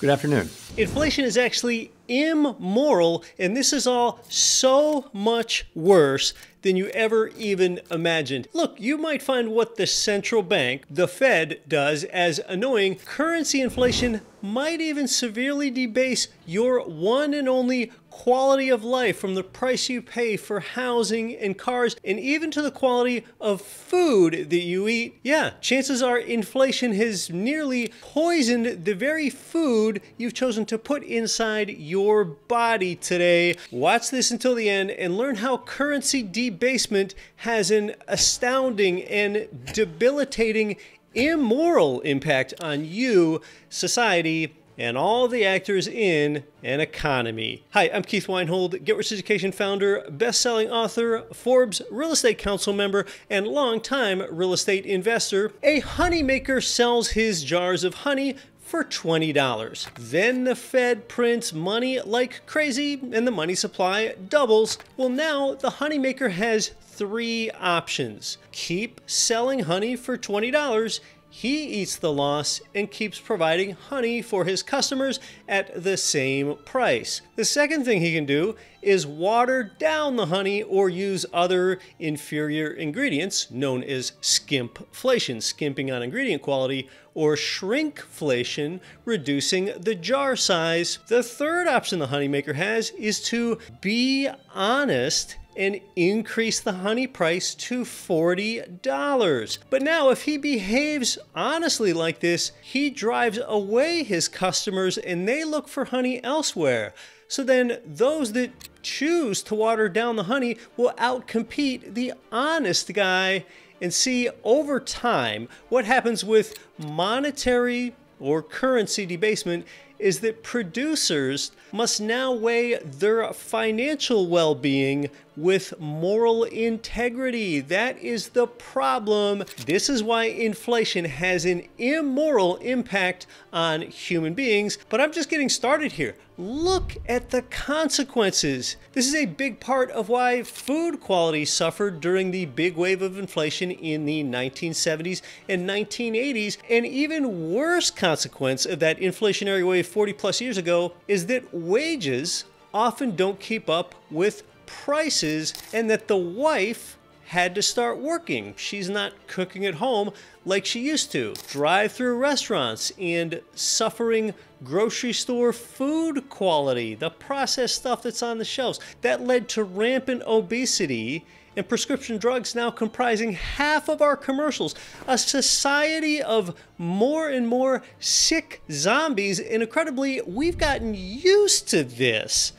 Good afternoon. Inflation is actually immoral, and this is all so much worse than you ever even imagined. Look, you might find what the central bank, the Fed, does as annoying. Currency inflation might even severely debase your one and only quality of life, from the price you pay for housing and cars, and even to the quality of food that you eat. Yeah, chances are inflation has nearly poisoned the very food you've chosen to put inside your body today. Watch this until the end and learn how currency debasement has an astounding and debilitating immoral impact on you, society, and all the actors in an economy. Hi, I'm Keith Weinhold, Get Rich Education founder, best-selling author, Forbes Real Estate Council member, and longtime real estate investor. A honeymaker sells his jars of honey for $20. Then the Fed prints money like crazy and the money supply doubles. Well, now the honeymaker has three options. Keep selling honey for $20. He eats the loss and keeps providing honey for his customers at the same price. The second thing he can do is water down the honey or use other inferior ingredients known as skimpflation, skimping on ingredient quality, or shrinkflation, reducing the jar size. The third option the honeymaker has is to be honest and increase the honey price to $40. But now if he behaves honestly like this, he drives away his customers and they look for honey elsewhere. So then those that choose to water down the honey will outcompete the honest guy. And see, over time, what happens with monetary or currency debasement is that producers must now weigh their financial well-being with moral integrity. That is the problem. This is why inflation has an immoral impact on human beings. But I'm just getting started here. Look at the consequences. This is a big part of why food quality suffered during the big wave of inflation in the 1970s and 1980s. An even worse consequence of that inflationary wave 40 plus years ago is that wages often don't keep up with prices, and that the wife had to start working. She's not cooking at home like she used to. Drive-through restaurants and suffering grocery store food quality, the processed stuff that's on the shelves. That led to rampant obesity and prescription drugs now comprising half of our commercials. A society of more and more sick zombies, and incredibly, we've gotten used to this.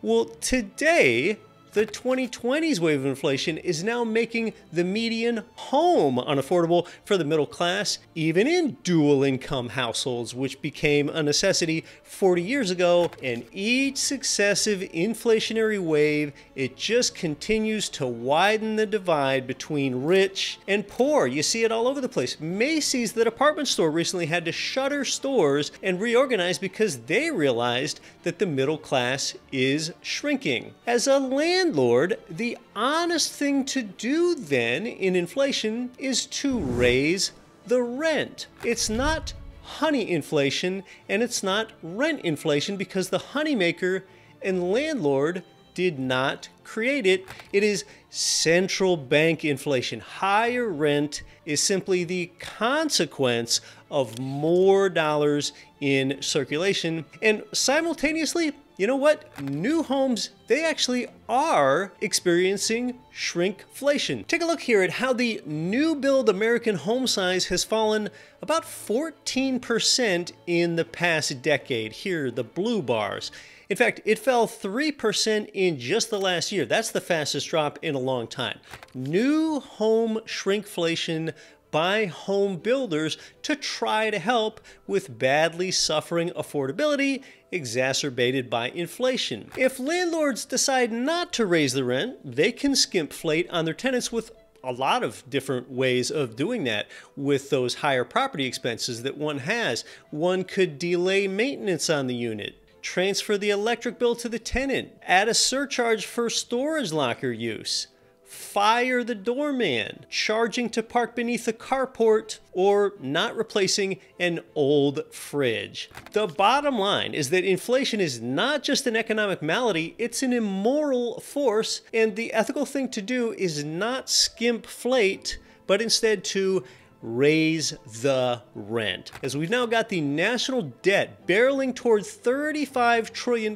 Well, today, the 2020s wave of inflation is now making the median home unaffordable for the middle class, even in dual income households, which became a necessity 40 years ago. And each successive inflationary wave, it just continues to widen the divide between rich and poor. You see it all over the place. Macy's, the department store, recently had to shutter stores and reorganize because they realized that the middle class is shrinking. As a landlord, the honest thing to do then in inflation is to raise the rent. It's not honey inflation and it's not rent inflation, because the honeymaker and landlord did not create it. It is central bank inflation. Higher rent is simply the consequence of more dollars in circulation. And simultaneously, you know what? New homes, they actually are experiencing shrinkflation. Take a look here at how the new build American home size has fallen about 14% in the past decade. Here, the blue bars. In fact, it fell 3% in just the last year. That's the fastest drop in a long time. New home shrinkflation by home builders to try to help with badly suffering affordability exacerbated by inflation. If landlords decide not to raise the rent, they can skimpflate on their tenants with a lot of different ways of doing that. With those higher property expenses that one has, one could delay maintenance on the unit, transfer the electric bill to the tenant, add a surcharge for storage locker use, fire the doorman, charging to park beneath the carport, or not replacing an old fridge. The bottom line is that inflation is not just an economic malady, it's an immoral force, and the ethical thing to do is not skimpflate, but instead to raise the rent. As we've now got the national debt barreling toward $35 trillion,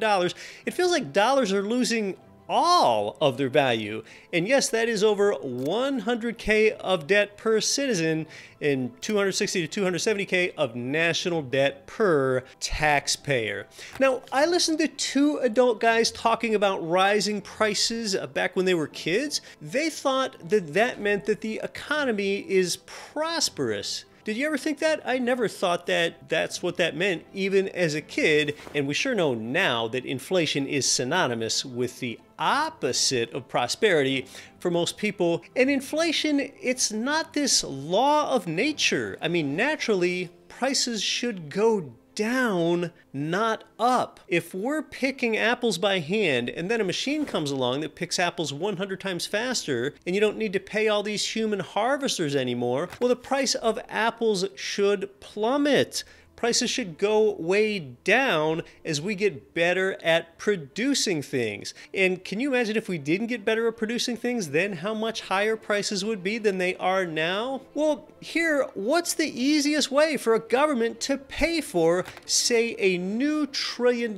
it feels like dollars are losing all of their value. And yes, that is over 100K of debt per citizen and 260 to 270K of national debt per taxpayer. Now, I listened to two adult guys talking about rising prices back when they were kids. They thought that that meant that the economy is prosperous. Did you ever think that? I never thought that that's what that meant, even as a kid, and we sure know now that inflation is synonymous with the opposite of prosperity for most people. And inflation, it's not this law of nature. I mean, naturally, prices should go down, not up. If we're picking apples by hand and then a machine comes along that picks apples 100 times faster and you don't need to pay all these human harvesters anymore, well, the price of apples should plummet. Prices should go way down as we get better at producing things. And can you imagine if we didn't get better at producing things, then how much higher prices would be than they are now? Well, here, what's the easiest way for a government to pay for, say, a new $1 trillion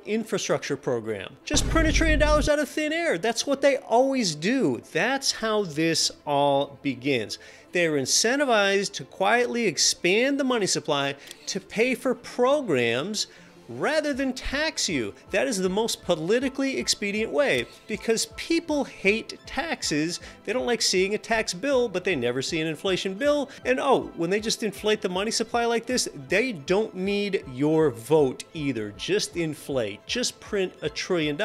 infrastructure program? Just print $1 trillion out of thin air. That's what they always do. That's how this all begins. They're incentivized to quietly expand the money supply to pay for programs rather than tax you. That is the most politically expedient way, because people hate taxes. They don't like seeing a tax bill, but they never see an inflation bill. And oh, when they just inflate the money supply like this, they don't need your vote either. Just inflate. Just print $1 trillion.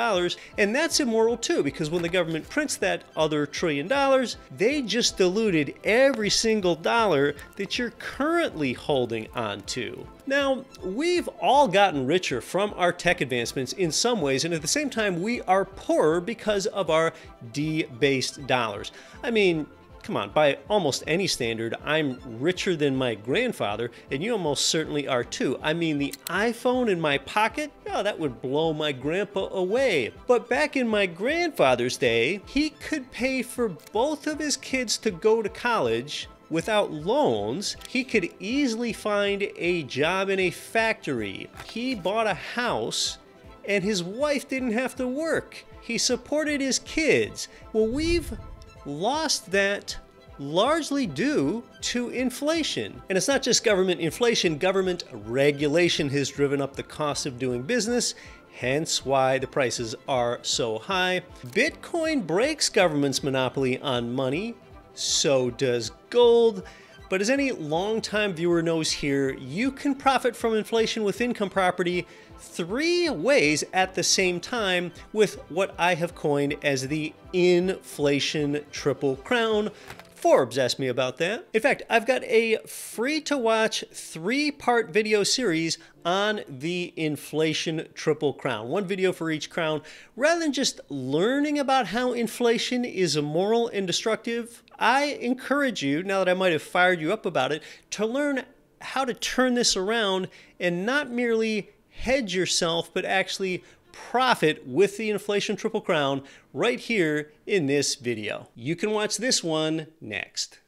And that's immoral too, because when the government prints that other $1 trillion, they just diluted every single dollar that you're currently holding on to. Now, we've all gotten richer from our tech advancements in some ways, and at the same time, we are poorer because of our debased dollars. I mean, come on, by almost any standard, I'm richer than my grandfather, and you almost certainly are too. I mean, the iPhone in my pocket, oh, that would blow my grandpa away. But back in my grandfather's day, he could pay for both of his kids to go to college without loans. He could easily find a job in a factory. He bought a house and his wife didn't have to work. He supported his kids. Well, we've lost that largely due to inflation. And it's not just government inflation, government regulation has driven up the cost of doing business, hence why the prices are so high. Bitcoin breaks government's monopoly on money, so does gold. But as any longtime viewer knows here, you can profit from inflation with income property 3 ways at the same time with what I have coined as the inflation triple crown. Forbes asked me about that. In fact, I've got a free-to-watch 3-part video series on the inflation triple crown. 1 video for each crown. Rather than just learning about how inflation is immoral and destructive, I encourage you, now that I might have fired you up about it, to learn how to turn this around and not merely hedge yourself, but actually profit with the inflation triple crown right here in this video. You can watch this one next.